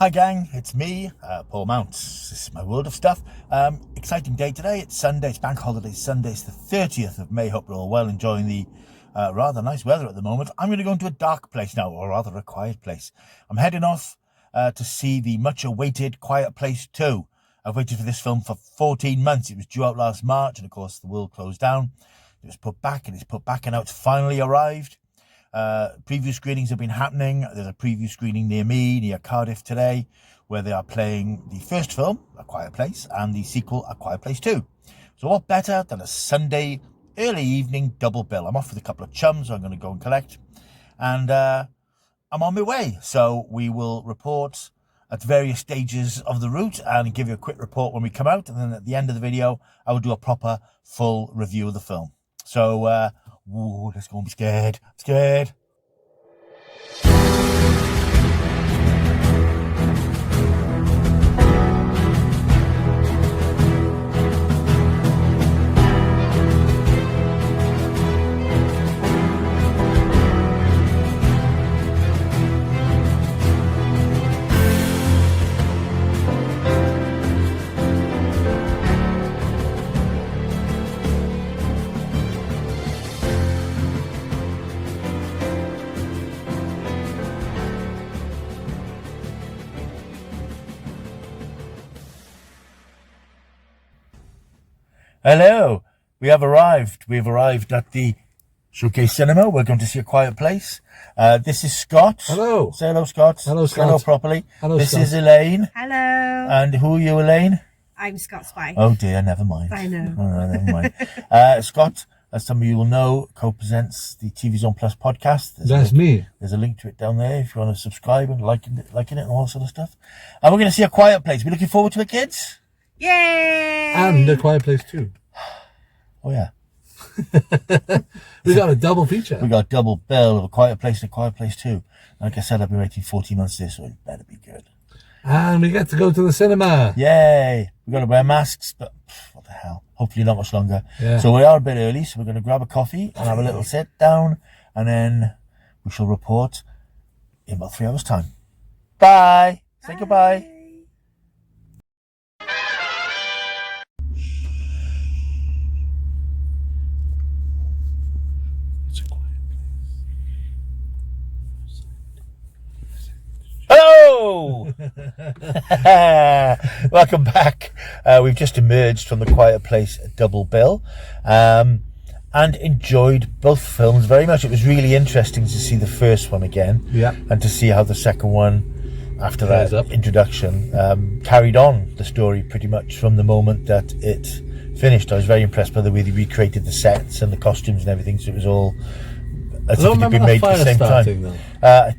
Hi gang, it's me, Paul Mounts. This is my world of stuff. Exciting day today. It's Sunday, it's Bank Holiday Sunday. It's the 30th of May. Hope you're all well, enjoying the rather nice weather at the moment. I'm going to go into a dark place now, or rather a quiet place. I'm heading off to see the much-awaited Quiet Place 2. I've waited for this film for 14 months. It was due out last March, and of course the world closed down. It was put back, and it's put back, and now it's finally arrived. Preview screenings have been happening. There's a preview screening near me, near Cardiff today, where they are playing the first film, A Quiet Place, and the sequel, A Quiet Place 2. So what better than a Sunday early evening double bill? I'm off with a couple of chums who I'm going to go and collect, and I'm on my way. So we will report at various stages of the route and give you a quick report when we come out, and then at the end of the video I will do a proper full review of the film. So let's go. I'm scared. Hello, we have arrived. We've arrived at the Showcase Cinema. We're going to see A Quiet Place. This is Scott. Hello. Say hello, Scott. Hello, Scott. Hello properly. Hello, this Scott. is Elaine. Hello. And who are you, Elaine? I'm Scott's wife. Oh dear, never mind. I know. Oh, no, never mind. Scott, as some of you will know, co-presents the TV Zone Plus podcast. That's me. There's a link to it down there if you want to subscribe and liking it and all that sort of stuff. And we're going to see A Quiet Place. We're looking forward to it, kids. Yay! And A Quiet Place 2. Oh yeah. We got a double feature. We got a double bill of A Quiet Place and A Quiet Place 2. Like I said, I've been waiting 14 months for this, so it better be good. And we get to go to the cinema. Yay! We've got to wear masks, but what the hell? Hopefully not much longer. Yeah. So we are a bit early, so we're going to grab a coffee and have a little sit down, and then we shall report in about 3 hours' time. Bye! Say goodbye. Hello! Welcome back. We've just emerged from the Quiet Place double bill and enjoyed both films very much. It was really interesting to see the first one again, Yeah. and to see how the second one, after that introduction, carried on the story pretty much from the moment that it finished. I was very impressed by the way they recreated the sets and the costumes and everything, so it was all as if it had been made at the same time.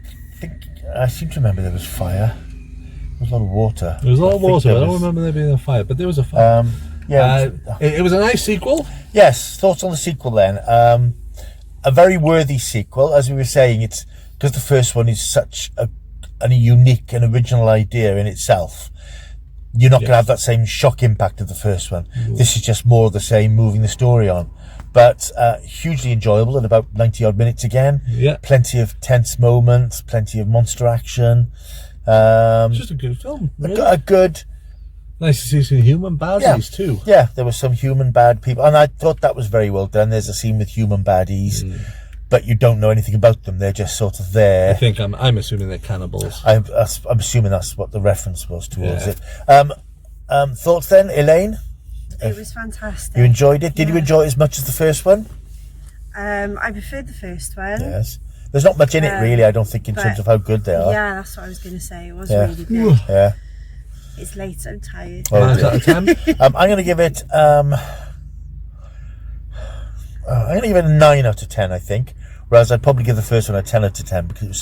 I seem to remember there was fire. There was a lot of water. There was a lot of water, but I don't remember there being a fire. But there was a fire. It was a nice sequel. Yes, thoughts on the sequel then. A very worthy sequel. As we were saying, it's because the first one is such a unique and original idea in itself. You're not going to have that same shock impact of the first one. This is just more of the same, moving the story on. But hugely enjoyable at about 90 odd minutes again. Yeah. Plenty of tense moments, plenty of monster action. Just a good film. Really. A good. Nice to see some human baddies too. Yeah, there were some human bad people, and I thought that was very well done. There's a scene with human baddies, but you don't know anything about them. They're just sort of there. I think I'm assuming they're cannibals. I'm assuming that's what the reference was towards it. Thoughts then, Elaine? It was fantastic. You enjoyed it? Did you enjoy it as much as the first one? I preferred the first one. Yes. There's not much in it really, I don't think, in terms of how good they are. Yeah, that's what I was going to say. It was really good. Yeah. It's late, I'm tired. Oh, Out of 10? I'm going to give it. I'm going to give it a 9 out of 10, I think. Whereas I'd probably give the first one a 10 out of 10 because it was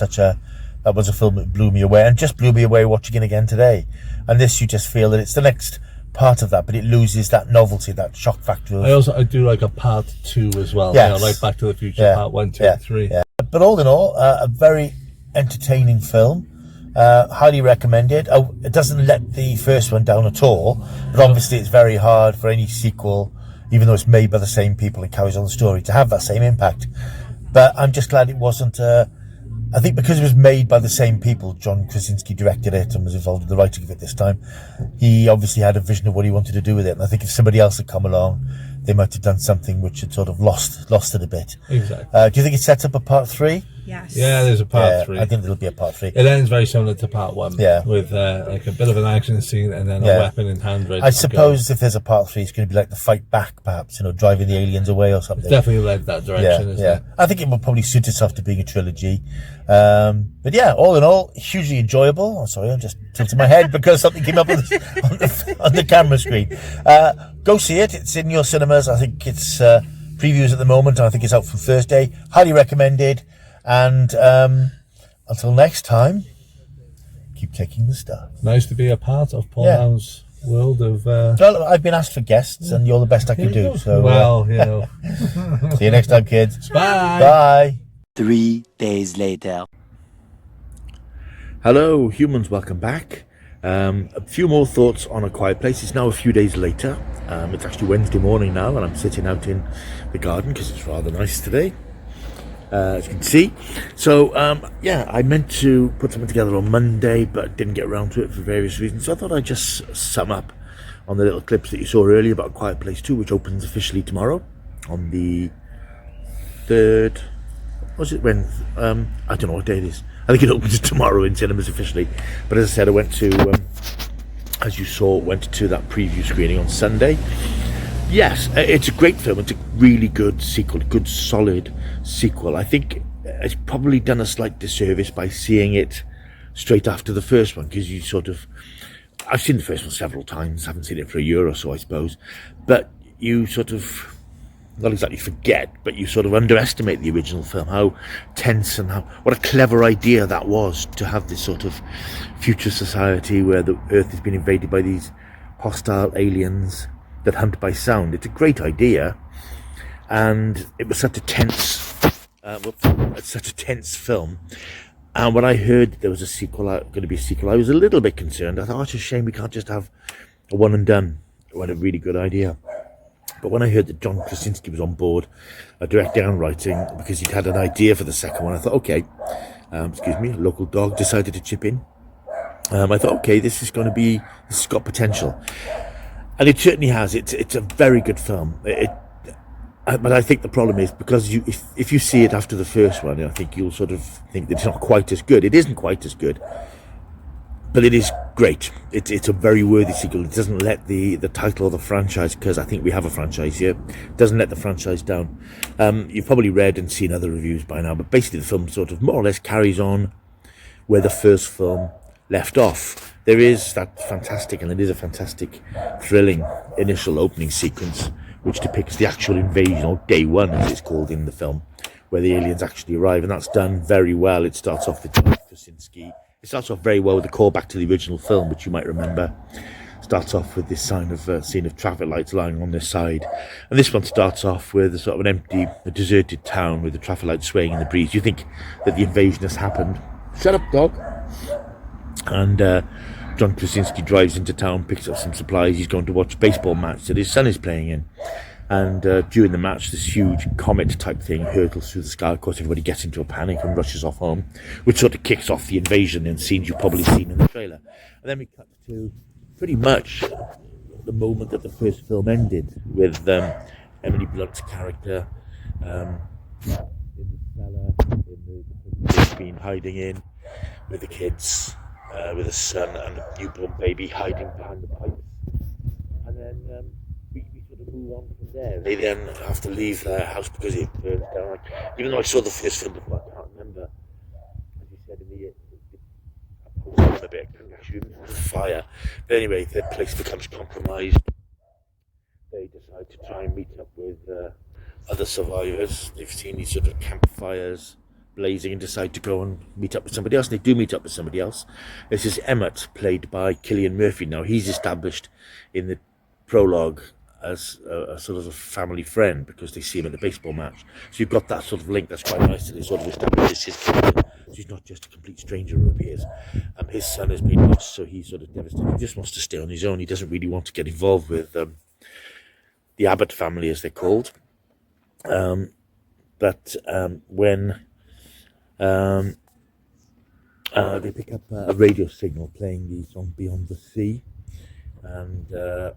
that was a film that blew me away, and just blew me away watching it again today. And this, you just feel that it's the next part of that, but it loses that novelty, that shock factor. I do like a part 2 as well. Yes. You know, like Back to the Future part 1, 2, and 3. Yeah. But all in all, a very entertaining film. Highly recommended. It doesn't let the first one down at all, but obviously it's very hard for any sequel, even though it's made by the same people and carries on the story, to have that same impact. But I'm just glad it wasn't I think because it was made by the same people, John Krasinski directed it and was involved in the writing of it this time, he obviously had a vision of what he wanted to do with it. And I think if somebody else had come along, they might have done something which had sort of lost it a bit. Exactly. Do you think it sets up a part 3? Yes. Yeah, there's a part 3. I think there'll be a part 3. It ends very similar to part 1. Yeah. With like a bit of an action scene and then a weapon in hand ready I suppose if there's a part 3, it's going to be like the fight back, perhaps, driving the aliens away or something. It's definitely led that direction, isn't it? I think it will probably suit itself to being a trilogy. But yeah, all in all, hugely enjoyable. I'm sorry, I'm just tilting my head because something came up on the camera screen. Go see it. It's in your cinemas. I think it's previews at the moment. I think it's out from Thursday. Highly recommended. And until next time, keep taking the stuff. Nice to be a part of Paul Hound's world of... Well, I've been asked for guests, and you're the best I can do. So, see you next time, kids. Bye. Bye. 3 days later. Hello, humans. Welcome back. A few more thoughts on A Quiet Place. It's now a few days later. It's actually Wednesday morning now, and I'm sitting out in the garden because it's rather nice today. As you can see. So, I meant to put something together on Monday, but didn't get around to it for various reasons. So I thought I'd just sum up on the little clips that you saw earlier about Quiet Place 2, which opens officially tomorrow on the 3rd. Was it when? I don't know what day it is. I think it opens tomorrow in cinemas officially. But as I said, I went to, as you saw, went to that preview screening on Sunday. Yes, it's a great film. It's a really good sequel, good solid sequel. I think it's probably done a slight disservice by seeing it straight after the first one, because I've seen the first one several times, haven't seen it for a year or so, I suppose, but you sort of, not exactly forget, but you sort of underestimate the original film, how tense and what a clever idea that was, to have this sort of future society where the Earth has been invaded by these hostile aliens that hunt by sound. It's a great idea, and it was such a tense film. And when I heard there was going to be a sequel, I was a little bit concerned. I thought, it's a shame we can't just have a one and done. What a really good idea. But when I heard that John Krasinski was on board, directing and writing, because he'd had an idea for the second one, I thought, okay, excuse me, a local dog decided to chip in. I thought, okay, this has got potential. And it certainly has. It's a very good film. But I think the problem is, because if you see it after the first one, I think you'll sort of think that it's not quite as good. It isn't quite as good, but it is great. It's a very worthy sequel. It doesn't let the title of the franchise, because I think we have a franchise here, doesn't let the franchise down. You've probably read and seen other reviews by now, but basically the film sort of more or less carries on where the first film left off. There is that fantastic, and it is a fantastic, thrilling initial opening sequence, which depicts the actual invasion, or day one as it's called in the film, where the aliens actually arrive, and that's done very well. It starts off with John Krasinski. It starts off very well with a callback to the original film, which you might remember. Starts off with this scene of traffic lights lying on their side, and this one starts off with a sort of an empty, a deserted town with the traffic lights swaying in the breeze. You think that the invasion has happened. Shut up, dog. And John Krasinski drives into town, picks up some supplies. He's going to watch a baseball match that his son is playing in. And during the match, this huge comet type thing hurtles through the sky. Of course, everybody gets into a panic and rushes off home, which sort of kicks off the invasion in scenes you've probably seen in the trailer. And then we cut to pretty much the moment that the first film ended, with Emily Blunt's character in the cellar, in the been hiding in, with the kids, with a son and a newborn baby hiding behind the pipes. And then we sort of move on from there. They then have to leave their house because it burns down. Even though I saw the first film before, I can't remember, as you said, in the I posted a bit, I couldn't actually remember the fire. But anyway, their place becomes compromised. They decide to try and meet up with other survivors. They've seen these sort of campfires blazing and decide to go and meet up with somebody else. And they do meet up with somebody else. This is Emmett, played by Cillian Murphy. Now, he's established in the prologue as a sort of a family friend, because they see him at the baseball match. So you've got that sort of link that's quite nice, that it sort of establishes his character. So he's not just a complete stranger who appears. His son has been lost, so he's sort of devastated. He just wants to stay on his own. He doesn't really want to get involved with the Abbott family, as they're called. But when they pick up a radio signal playing the song Beyond the Sea, and the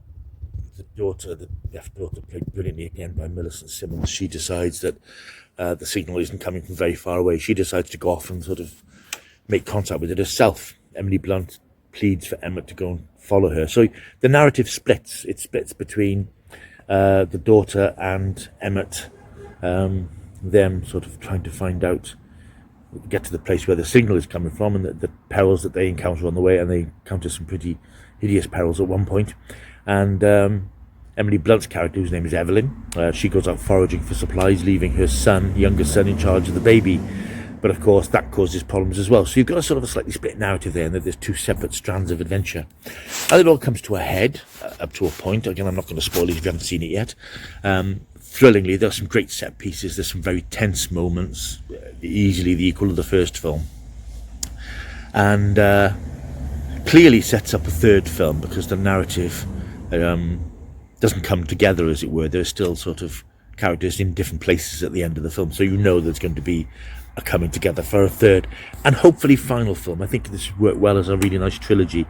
deaf daughter, played brilliantly again by Millicent Simmons, she decides that the signal isn't coming from very far away. She decides to go off and sort of make contact with it herself. Emily Blunt pleads for Emmett to go and follow her. So the narrative splits. It splits between the daughter and Emmett, them sort of trying to find out, get to the place where the signal is coming from, and the perils that they encounter on the way, and they encounter some pretty hideous perils at one point. And Emily Blunt's character, whose name is Evelyn, she goes out foraging for supplies, leaving her younger son in charge of the baby. But of course that causes problems as well. So you've got a sort of a slightly split narrative there, and that there's two separate strands of adventure. And it all comes to a head, up to a point. Again, I'm not going to spoil it if you haven't seen it yet. Thrillingly, there are some great set pieces. There's some very tense moments, easily the equal of the first film. And clearly sets up a third film, because the narrative doesn't come together, as it were. There's still sort of characters in different places at the end of the film, so you know there's going to be a coming together for a third and hopefully final film. I think this would work well as a really nice trilogy,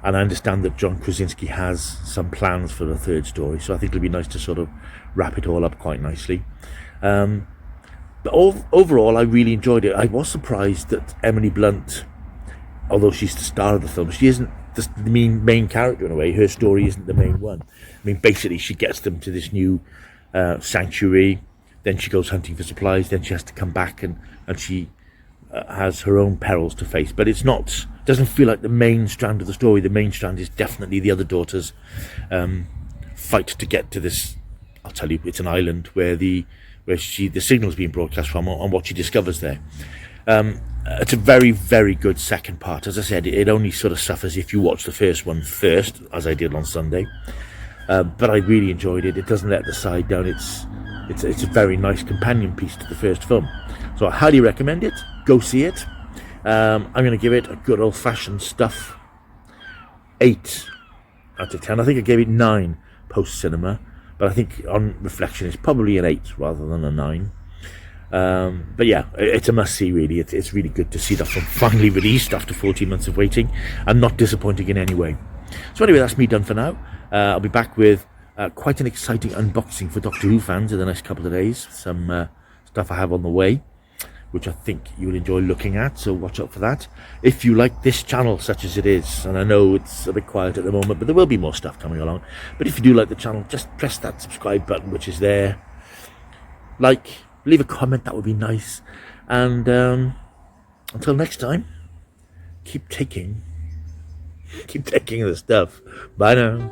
and I understand that John Krasinski has some plans for a third story, so I think it'll be nice to sort of wrap it all up quite nicely. But overall, I really enjoyed it. I was surprised that Emily Blunt, although she's the star of the film, she isn't the main character in a way. Her story isn't the main one. I mean, basically, she gets them to this new sanctuary, then she goes hunting for supplies, then she has to come back, and she has her own perils to face. But doesn't feel like the main strand of the story. The main strand is definitely the other daughter's fight to get to this. I'll tell you, it's an island where the signal's being broadcast from, on what she discovers there. It's a very, very good second part. As I said, it only sort of suffers if you watch the first one first, as I did on Sunday. But I really enjoyed it. It doesn't let the side down. It's a very nice companion piece to the first film. So I highly recommend it. Go see it. I'm going to give it a good old-fashioned stuff 8 out of 10. I think I gave it 9 post-cinema, but I think on reflection it's probably an 8 rather than a 9. But yeah, it's a must-see really. It's really good to see that film finally released after 14 months of waiting, and not disappointing in any way. So anyway, that's me done for now. I'll be back with quite an exciting unboxing for Doctor Who fans in the next couple of days. Some stuff I have on the way, which I think you'll enjoy looking at, so watch out for that. If you like this channel such as it is, and I know it's a bit quiet at the moment, but there will be more stuff coming along. But if you do like the channel, just press that subscribe button, which is there. Leave a comment, that would be nice. And until next time, keep taking the stuff. Bye now.